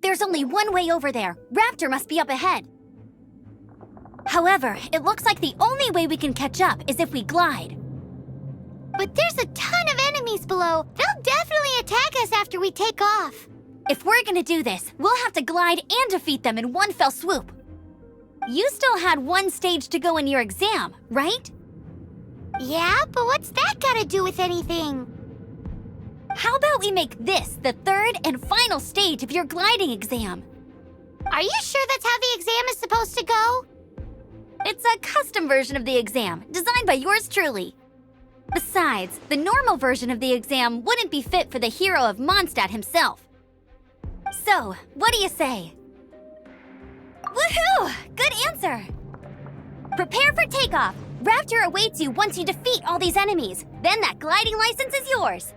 There's only one way over there. Raptor must be up ahead. However, it looks like the only way we can catch up is if we glide. But there's a ton of enemies below. They'll definitely attack us after we take off. If we're gonna do this, we'll have to glide and defeat them in one fell swoop. You still had one stage to go in your exam, right? Yeah, but what's that gotta do with anything? How about we make this the third and final stage of your gliding exam? Are you sure that's how the exam is supposed to go? It's a custom version of the exam, designed by yours truly. Besides, the normal version of the exam wouldn't be fit for the hero of Mondstadt himself. So, what do you say? Woohoo! Good answer! Prepare for takeoff. Raptor awaits you once you defeat all these enemies. Then that gliding license is yours.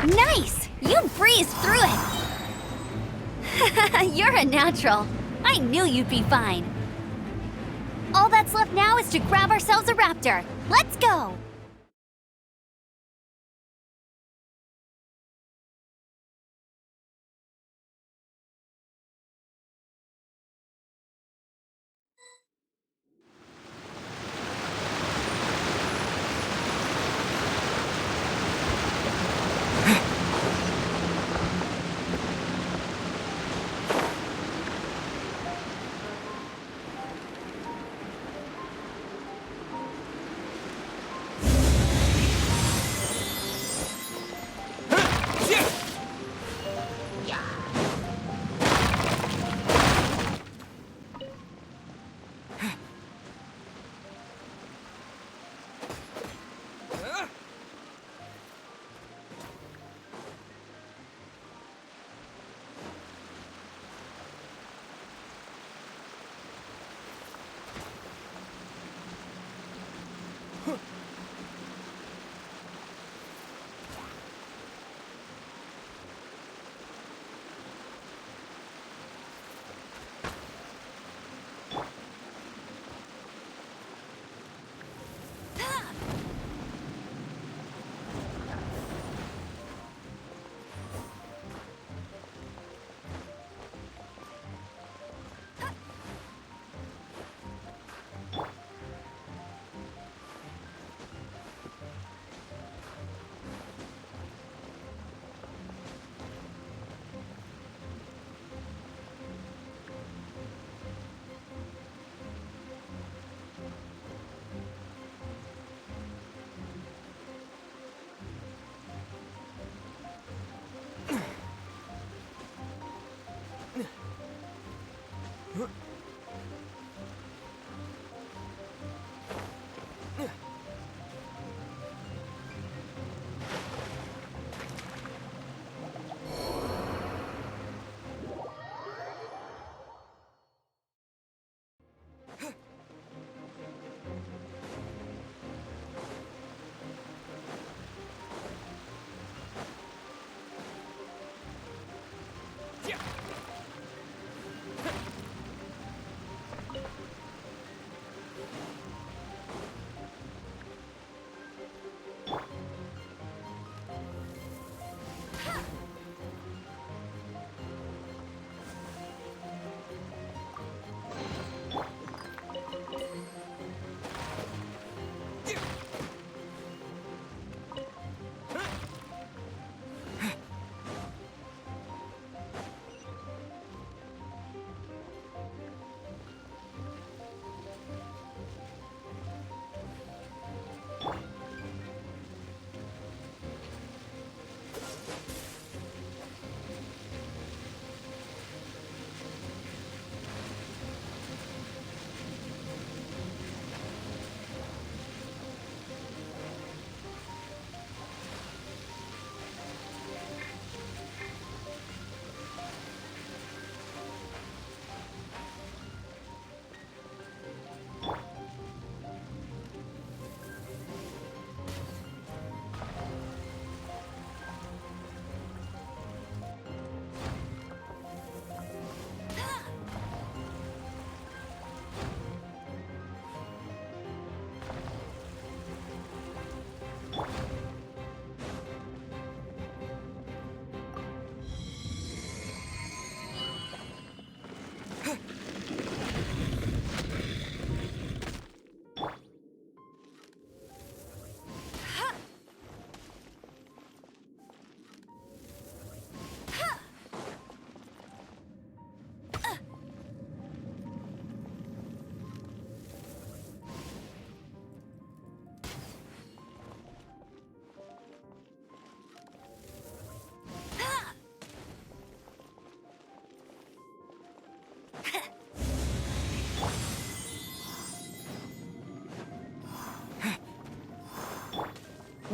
Nice! You breezed through it! You're a natural. I knew you'd be fine. All that's left now is to grab ourselves a Raptor. Let's go!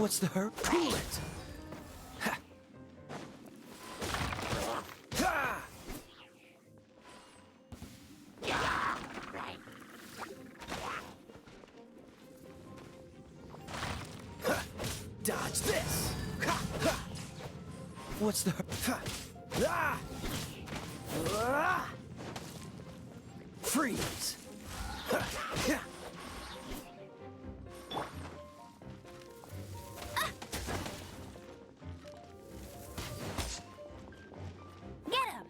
What's the hurry? Cool it! Ha! Ha! Ha! Dodge this! Ha! Ha! What's the ha! Ah! Ah! Freeze! Ha! Ha! Get him!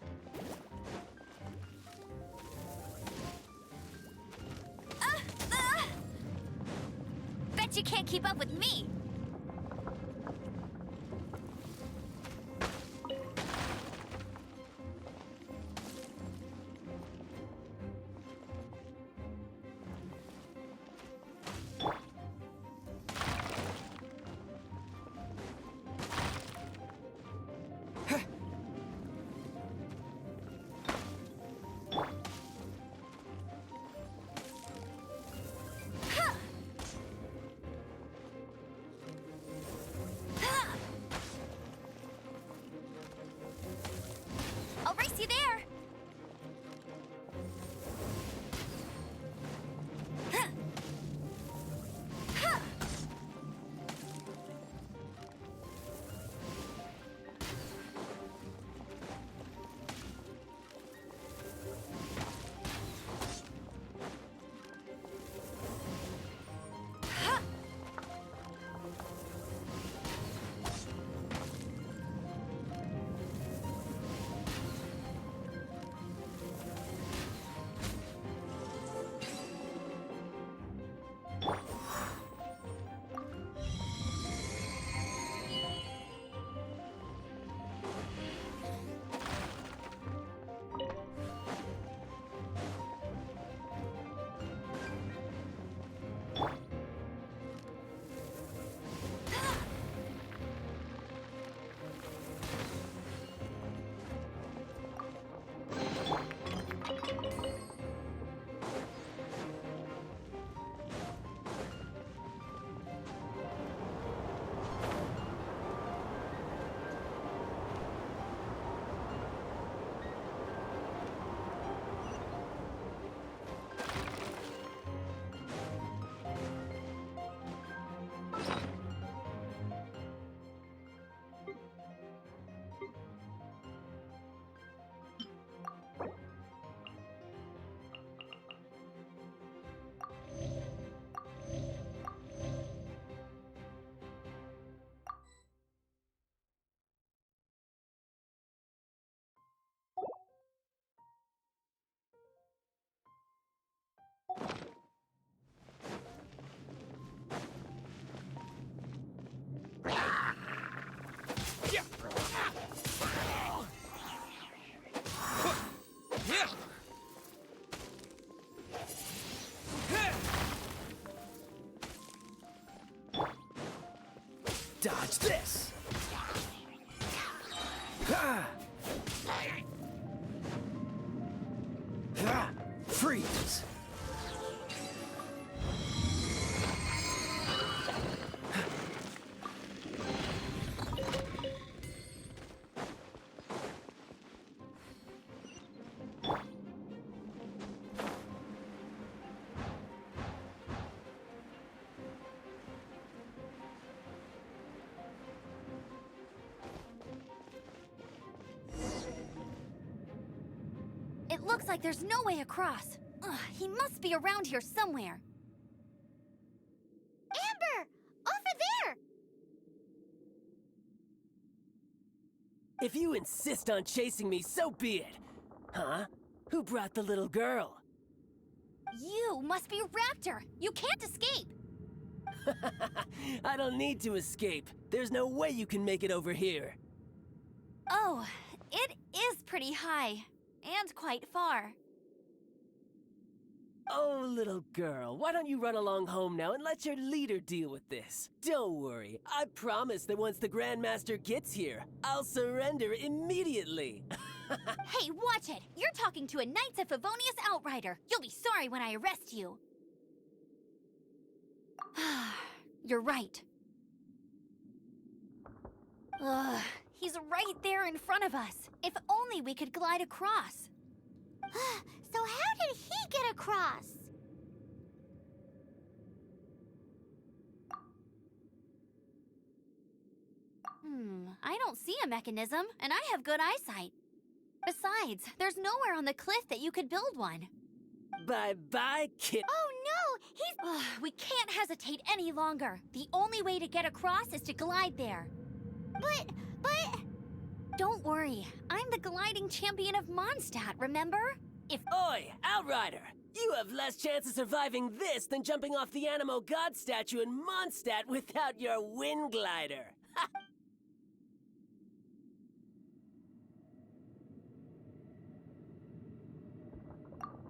Bet you can't keep up with me! I'll race you there! Dodge this! Ha! Ha! Freeze! It looks like there's no way across. Ugh, he must be around here somewhere. Amber! Over there! If you insist on chasing me, so be it. Huh? Who brought the little girl? You must be Raptor. You can't escape. I don't need to escape. There's no way you can make it over here. Oh, it is pretty high. And quite far. Oh, little girl, why don't you run along home now and let your leader deal with this? Don't worry, I promise that once the Grandmaster gets here, I'll surrender immediately. Hey, watch it! You're talking to a Knights of Favonius outrider. You'll be sorry when I arrest you. You're right. Ugh, he's right there in front of us. If only we could glide across. So how did he get across? I don't see a mechanism, and I have good eyesight. Besides, there's nowhere on the cliff that you could build one. Bye-bye, kid. Oh no, he's... Ugh, we can't hesitate any longer. The only way to get across is to glide there. But... Don't worry, I'm the gliding champion of Mondstadt, remember? If Oi, Outrider! You have less chance of surviving this than jumping off the Animo God statue in Mondstadt without your wind glider.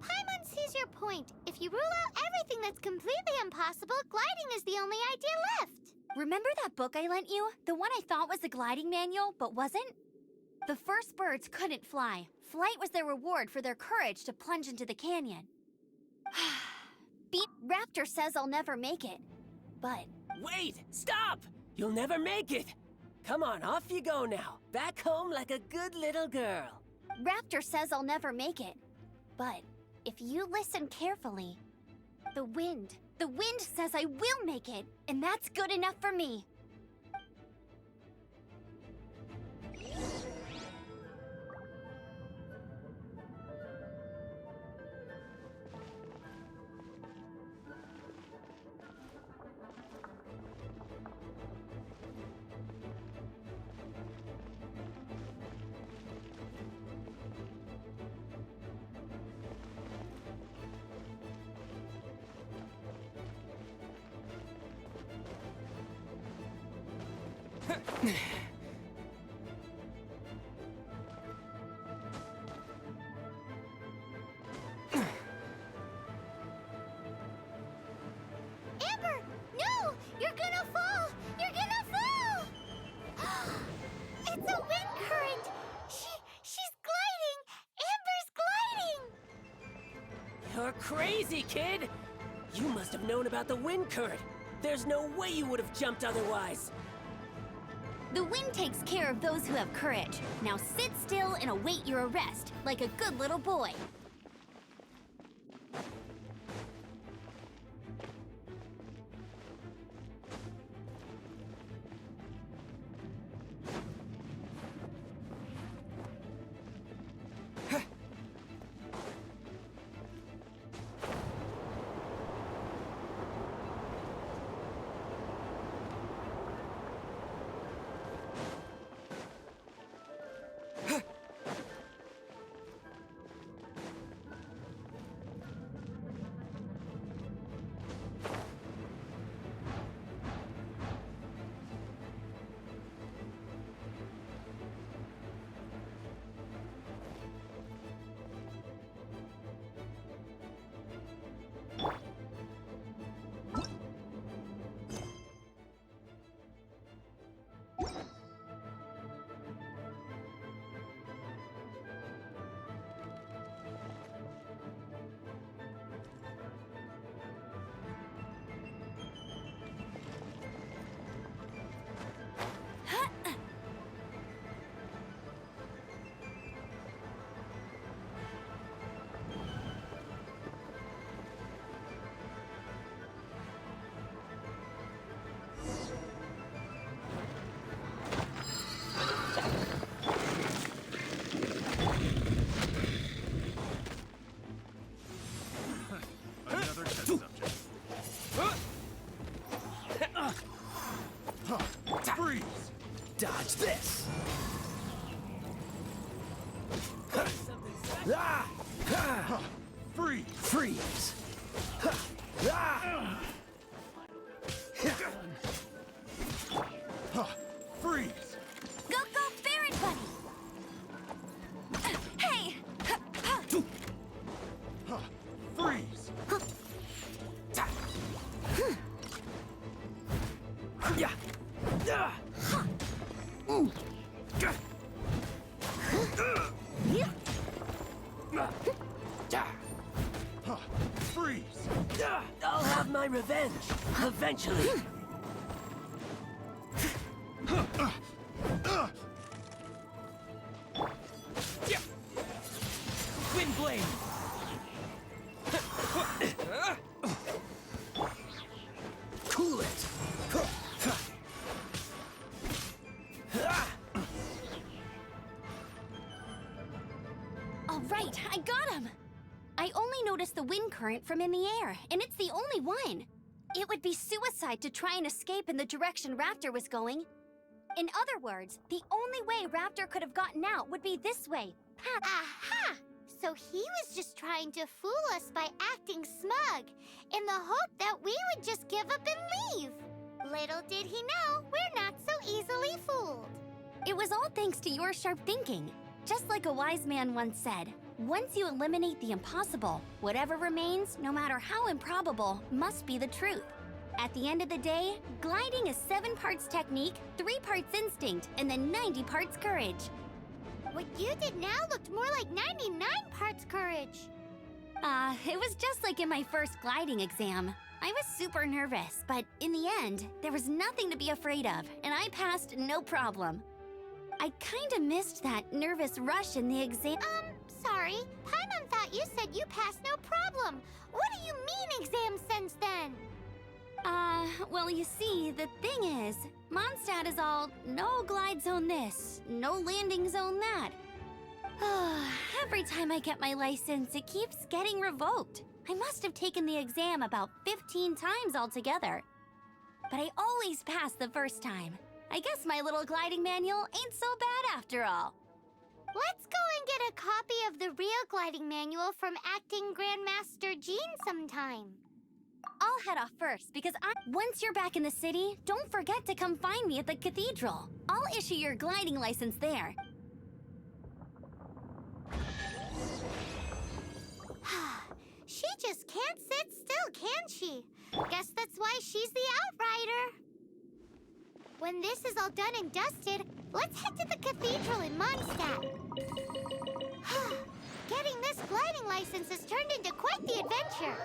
Paimon sees your point. If you rule out everything that's completely impossible, gliding is the only idea left. remember that book I lent you? The one I thought was the gliding manual, but wasn't? The first birds couldn't fly. Flight was their reward for their courage to plunge into the canyon. Raptor says I'll never make it, but... Wait! Stop! You'll never make it! Come on, off you go now. Back home like a good little girl. Raptor says I'll never make it. But if you listen carefully, the wind says I will make it, and that's good enough for me. Amber, no! You're gonna fall! You're gonna fall! It's a wind current! She's gliding! Amber's gliding! You're crazy, kid! You must have known about the wind current. There's no way you would have jumped otherwise. The wind takes care of those who have courage. Now sit still and await your arrest, like a good little boy. Another test subject. Freeze! Dodge this! Something special. Ah! Ah! Freeze! Freeze! Ah! Freeze! Go, go, Ferret Buddy! Hey! Freeze! Yeah! Ah! Freeze! I'll have my revenge. Eventually. current from in the air, and it's the only one. It would be suicide to try and escape in the direction Raptor was going. In other words, the only way Raptor could have gotten out would be this way. Aha! So he was just trying to fool us by acting smug, in the hope that we would just give up and leave. Little did he know, we're not so easily fooled. It was all thanks to your sharp thinking. Just like a wise man once said, once you eliminate the impossible, whatever remains, no matter how improbable, must be the truth. At the end of the day, gliding is 7 parts technique, 3 parts instinct, and then 90 parts courage. What you did now looked more like 99 parts courage. It was just like in my first gliding exam. I was super nervous, but in the end, there was nothing to be afraid of, and I passed no problem. I kinda missed that nervous rush in the exam. Sorry. Paimon thought you said you passed no problem. What do you mean exam sense then? Well, you see, the thing is, Mondstadt is all no glide zone this, no landing zone that. Every time I get my license, it keeps getting revoked. I must have taken the exam about 15 times altogether. But I always pass the first time. I guess my little gliding manual ain't so bad after all. Let's go and get a copy of the real gliding manual from acting Grandmaster Jean sometime. I'll head off first because once you're back in the city, don't forget to come find me at the cathedral. I'll issue your gliding license there. She just can't sit still, can she? Guess that's why she's the outrider. When this is all done and dusted, let's head to the cathedral in Mondstadt. Getting this gliding license has turned into quite the adventure.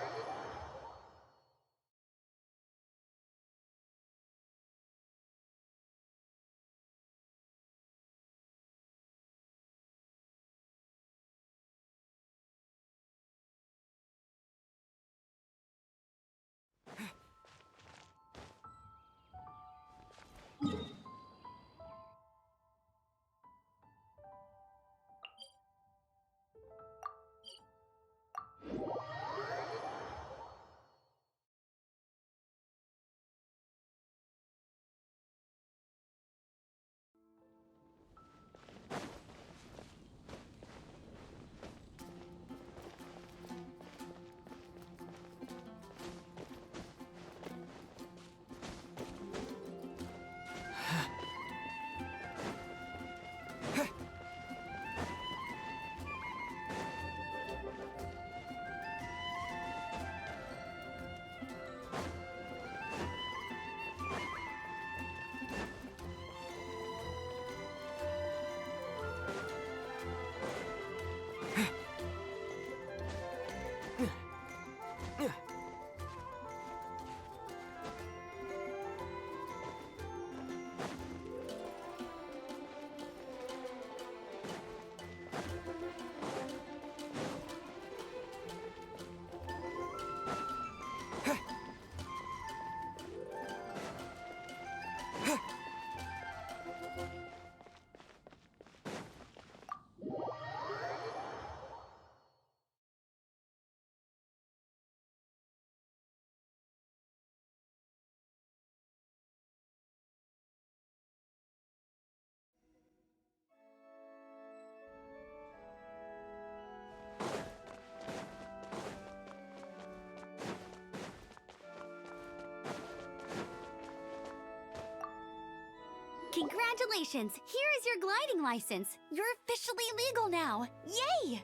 Congratulations! Here is your gliding license. You're officially legal now. Yay!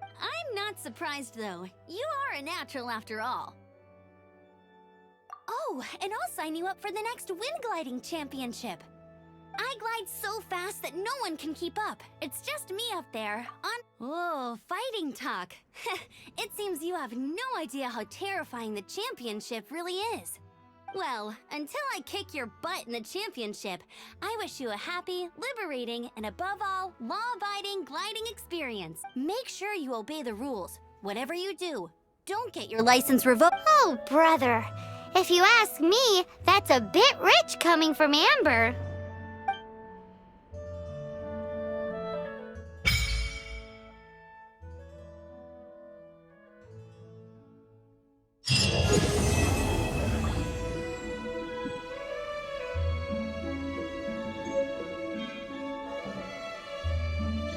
I'm not surprised, though. You are a natural after all. Oh, and I'll sign you up for the next wind gliding championship. I glide so fast that no one can keep up. It's just me up there on... Oh, fighting talk. It seems you have no idea how terrifying the championship really is. Well, until I kick your butt in the championship, I wish you a happy, liberating, and above all, law-abiding gliding experience. Make sure you obey the rules. Whatever you do, don't get your license revoked. Oh, brother. If you ask me, that's a bit rich coming from Amber.